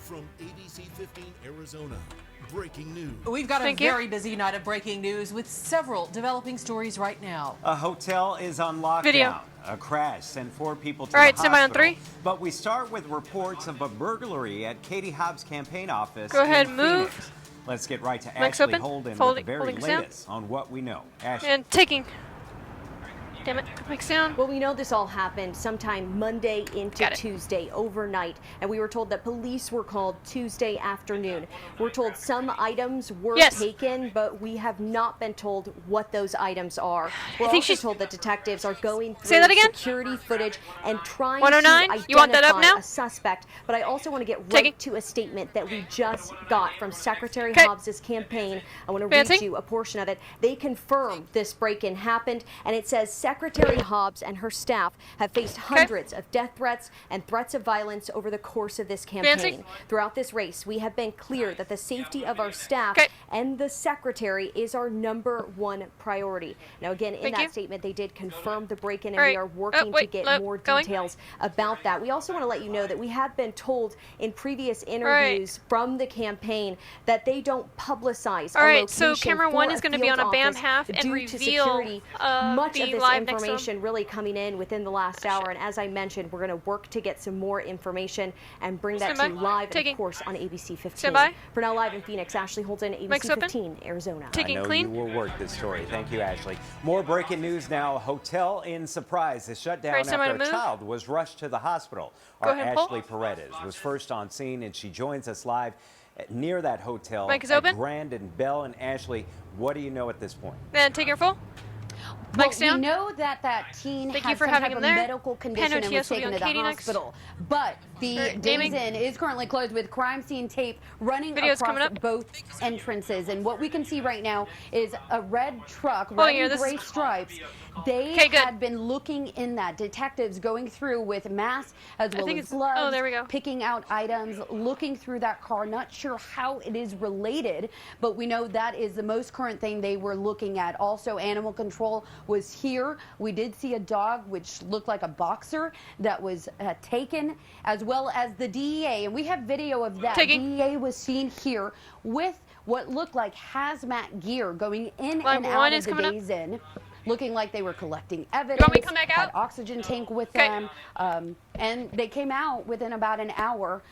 From ABC 15 Arizona, breaking news. We've got a very busy night of breaking news with several developing stories right now. A hotel is on lockdown. Video. A crash sent 4 people to All right, the semi on hospital. 3. But we start with reports of a burglary at Katie Hobbs' campaign office. Go ahead, in move. Phoenix. Let's get right to Mike's Ashley open. Holden Fold- with the very holding down. latest on what we know. Ashley. And taking. Damn it, mic's down. Well, we know this all happened sometime Monday into Got it. Tuesday overnight, and we were told that police were called Tuesday afternoon. We're told some items were taken, but we have not been told what those items are. We're also told that detectives are going through security footage and trying to 109? identify You want that up now? a suspect. But I also want to get right to a statement that we just got from Secretary Hobbs' campaign. I want to read you a portion of it. They confirm this break-in happened, and it says Secretary Hobbs and her staff have faced hundreds of death threats and threats of violence over the course of this campaign. Throughout this race, we have been clear that the safety of our staff and the secretary is our #1 priority. Now, again, in that statement, they did confirm the break-in, and we are working to get more details about that. We also want to let you know that we have been told in previous interviews from the campaign that they don't publicize a location so camera 1 is going to be on a BAM half and due to security. Much of this information really coming in within the last hour, and as I mentioned, we're going to work to get some more information and bring that to you live, and of course, on ABC 15. For now, live in Phoenix, Ashley Holden, ABC 15, Arizona. I know you will work this story. Thank you, Ashley. More breaking news now. Hotel in surprise is shut down after a child was rushed to the hospital. Our Ashley Paredes was first on scene, and she joins us live near that hotel at Grand and Bell. And Ashley, what do you know at this point? Then take your full. Well, we know that teen has some type of medical condition and was taken to the hospital. But the Days Inn is currently closed with crime scene tape running across both entrances. And what we can see right now is a red truck running gray stripes. They had been looking in that. Detectives going through with masks as well as gloves, picking out items, looking through that car. Not sure how it is related, but we know that is the most current thing they were looking at. Also, animal control was here. We did see a dog which looked like a boxer that was taken, as well as the DEA, and we have video of that. DEA was seen here with what looked like hazmat gear going in and out of the Days Inn, looking like they were collecting evidence, had oxygen tank with them, and they came out within about an hour.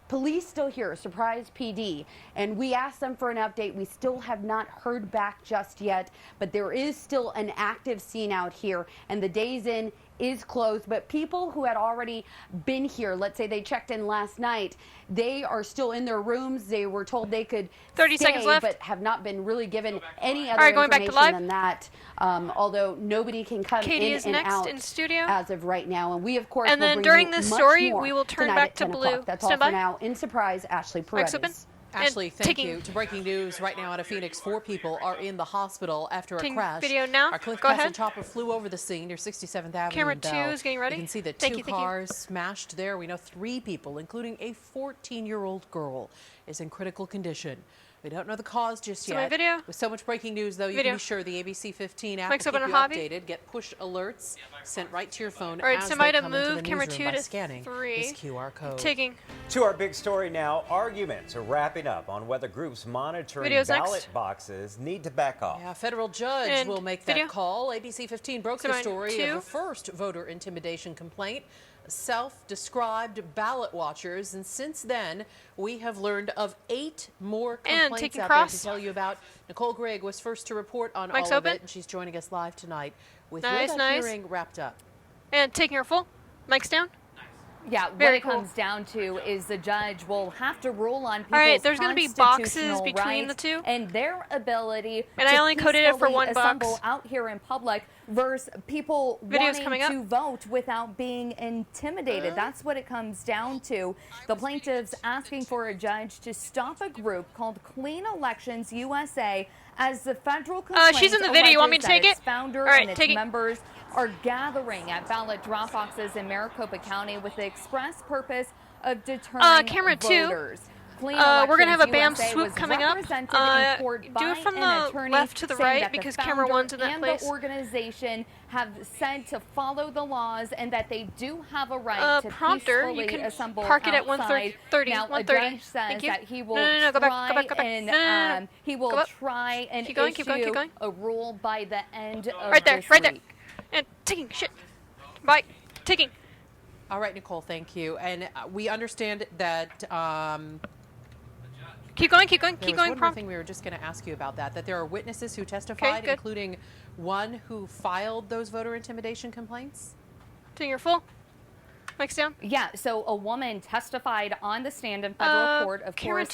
Police still here, Surprise PD, and we asked them for an update. We still have not heard back just yet, but there is still an active scene out here, and the Days Inn is closed, but people who had already been here, let's say they checked in last night, they are still in their rooms. They were told they could 30 seconds left, but have not been really given any other information than that. Although nobody can come in and out in studio as of right now, and we of course and will then bring during you this much story more we will turn tonight back at to 10 blue. o'clock. That's all for now. In Surprise, Ashley Paredes. Ashley, thank you. To breaking news right now out of Phoenix, 4 people are in the hospital after a crash. Video now. Our Cliff Castle chopper flew over the scene near 67th Avenue. Camera and 2 Bell. is getting ready. You can see the 2 cars smashed there. We know 3 people, including a 14-year-old girl, is in critical condition. We don't know the cause just yet. Video. With so much breaking news, though, you can be sure the ABC 15 app will keep you updated. Get push alerts sent right to your phone as they come into the newsroom by scanning this QR code. To our big story now, arguments are wrapping up on whether groups monitoring ballot boxes need to back off. Yeah, a federal judge will make that call. ABC 15 broke the story of the first voter intimidation complaint. Self-described ballot watchers, and since then we have learned of 8 more complaints out there to tell you about. Nicole Grigg was first to report on all of it, and she's joining us live tonight with that hearing wrapped up. And taking her full. Mic's down. Yeah, what it comes down to is the judge will have to rule on people's there's going to be boxes between the 2 and their ability and I only coded it for 1 box out here in public versus people wanting to vote without being intimidated. That's what it comes down to. The plaintiffs asking for a judge to stop a group called Clean Elections USA as the federal complaint she's in the video. You want me to take it? Founder and its members are gathering at ballot drop boxes in Maricopa County with the express purpose of deterring camera voters. We're going to have a BAM swoop coming up. Do it from the left to the right because camera 1's in that place. The organization have said to follow the laws and that they do have a right to prompter, peacefully you can assemble park it at outside. 130. Now, 130. a judge says Thank you. that he will Go back. and he will try and issue a rule by the end of this week. And ticking, shit. Bye. Ticking. All right, Nicole, thank you. And we understand that... keep going, There was one more thing we were just going to ask you about that there are witnesses who testified, including one who filed those voter intimidation complaints? Taking your full. Mike's down. Yeah, so a woman testified on the stand in federal court. Of course,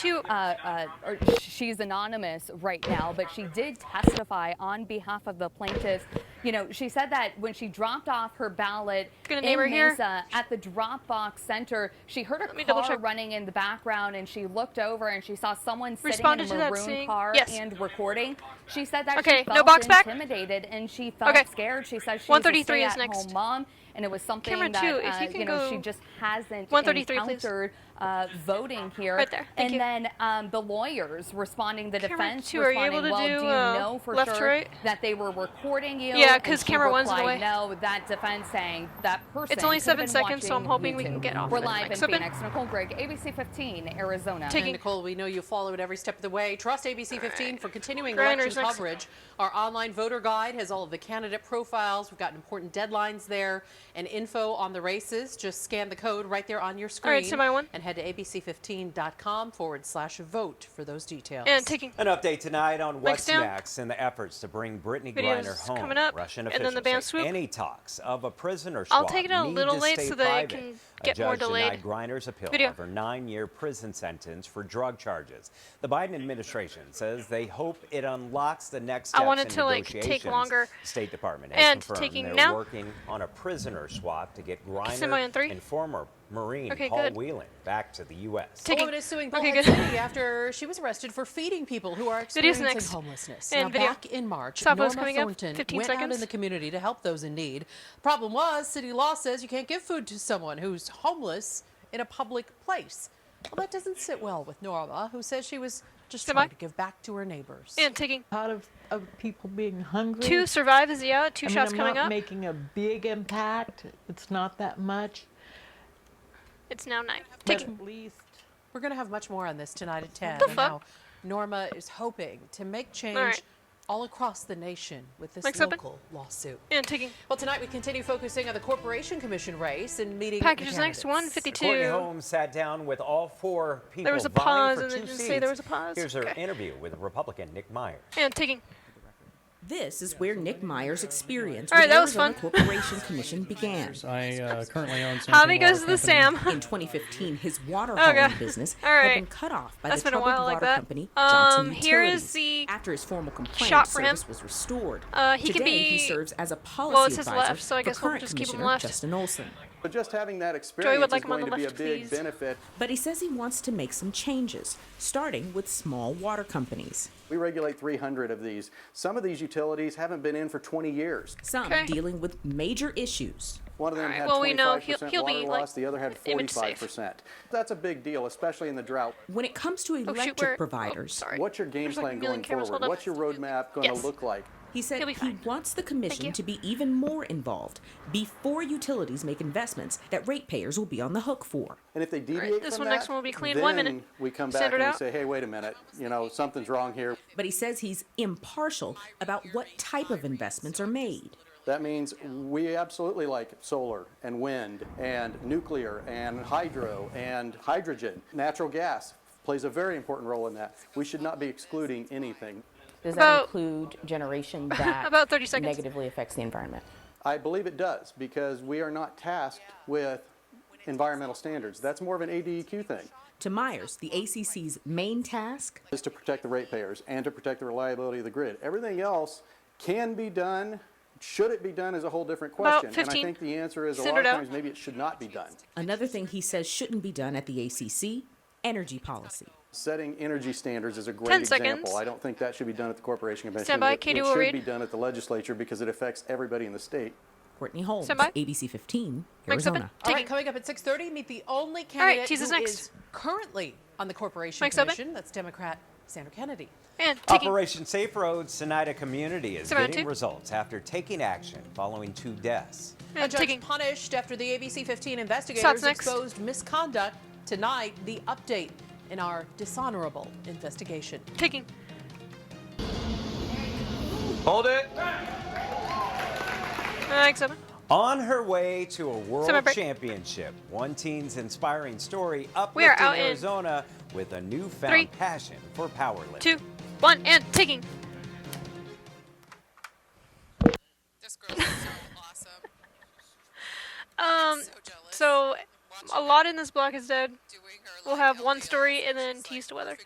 she's anonymous right now, but she did testify on behalf of the plaintiffs. You know, she said that when she dropped off her ballot in Mesa at the Dropbox Center, she heard a car running in the background, and she looked over and she saw someone sitting in a maroon car and recording. She said that she felt intimidated and she felt scared. She said she's a stay-at-home mom, and it was something that you know, she just hasn't encountered voting here. Right there. And then the lawyers responding, the defense responding, well, do you know for sure that they were recording you? Yeah, because camera 1's in the way. No, that defense saying that person. It's only 7 seconds, so I'm hoping we can get off. We're live in Phoenix. Nicole Grigg, ABC 15, Arizona. And Nicole, we know you followed every step of the way. Trust ABC 15 for continuing election coverage. Our online voter guide has all of the candidate profiles. We've got important deadlines there and info on the races. Just scan the code right there on your screen. All right, semi-1. And head to abc15.com/vote for those details. And taking an update tonight on what's next in the efforts to bring Brittany Griner home. Coming up. Russian and then the BAM swoop. Any talks of a prisoner swap I'll take it a little late so that it can get more delayed. A judge denied Griner's appeal of her 9-year prison sentence for drug charges. The Biden administration says they hope it unlocks the next steps in negotiations. Take longer. State Department and has confirmed they're now working on a prisoner swap to get Griner Semi-on-3. and former Marine Paul Whelan back to the U.S. A woman is suing Bullhead City after she was arrested for feeding people who are experiencing homelessness. And now, back in March, Norma Thornton went out in the community to help those in need. Problem was, city law says you can't give food to someone who's homeless in a public place. Well, that doesn't sit well with Norma, who says she was just trying to give back to her neighbors. And taking out of people being hungry. 2 survive is the out. 2 shots coming up. I'm not making a big impact. It's not that much. It's now 9. At least we're going to have much more on this tonight at 10. What the fuck? Now, Norma is hoping to make change all across the nation with this local lawsuit. And taking. Well, tonight we continue focusing on the Corporation Commission race and meeting packages next. 152. Courtney Holmes sat down with all 4 people. There was a pause, and they didn't say there was a pause. Here's her interview with Republican Nick Myers. And taking. This is where Nick Myers' experience with the Arizona Corporation Commission began. I currently own Javi goes to the Sam. In 2015, his water hauling business had been cut off by the troubled water company Johnson Utilities. Here is the after his formal complaint, shot for him. Service was restored. Today, he serves as a policy advisor left, so I for guess we'll current just keep him Commissioner left. Justin Olson. But just having that experience is going to be a big please. benefit. But he says he wants to make some changes, starting with small water companies. We regulate 300 of these. Some of these utilities haven't been in for 20 years. Some dealing with major issues. One of them had 25% water loss, the other had 45%. That's a big deal, especially in the drought. When it comes to electric providers, what's your game plan going forward? What's your roadmap going to look like? He said he wants the commission to be even more involved before utilities make investments that ratepayers will be on the hook for. And if they deviate from that, next one will be clean. then 1 minute. we come back and we say, hey, wait a minute, you know, something's wrong here. But he says he's impartial about what type of investments are made. That means we absolutely like solar and wind and nuclear and hydro and hydrogen. Natural gas plays a very important role in that. We should not be excluding anything. Does that include generation that about 30 seconds. Negatively affects the environment? I believe it does, because we are not tasked with environmental standards. That's more of an ADEQ thing. To Myers, the ACC's main task is to protect the ratepayers and to protect the reliability of the grid. Everything else can be done. Should it be done is a whole different question. And I think the answer is a lot of times maybe it should not be done. Another thing he says shouldn't be done at the ACC, energy policy. Setting energy standards is a great example. I don't think that should be done at the Corporation Commission. Stand by, it should be done at the legislature because it affects everybody in the state. Courtney Holmes, Stand by. ABC 15, Mic's open. Arizona. All right, coming up at 6:30, meet the only candidate Tease is who next. is currently on the Corporation Mic's open. Commission. That's Democrat Sandra Kennedy. And ticking. Operation Safe Roads Sonida Community is Seven, getting two. results after taking action following 2 deaths. A And judge ticking. punished after the ABC 15 investigators Stops next. exposed misconduct. Tonight, the update in our dishonorable investigation. Ticking. Hold it. Mic's open. On her way to a world Summer break. championship, one teen's inspiring story We are uplifting out in Arizona with a newfound 3, passion for powerlifting. 2, 1, and ticking. This girl is so awesome. So a lot in this block is dead. We'll have one story and then tease to weather.